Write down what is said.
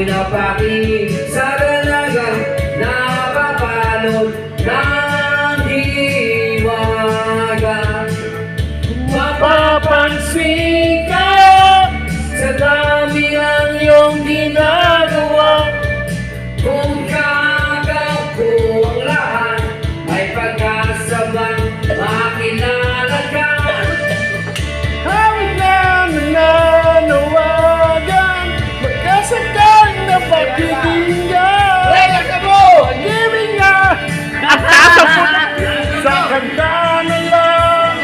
ako'y napaki sa dalaga, napapalot ng hiwaga. Mapapansin ka sa dami ng iyong ginagawa. Kung kagap ko ang lahat, may pagkasabang makilala ka. Hawig na nananawagan, magkasakang na pagkikinggan. Reka mo! Pag-ibig nga sa kanta na lang.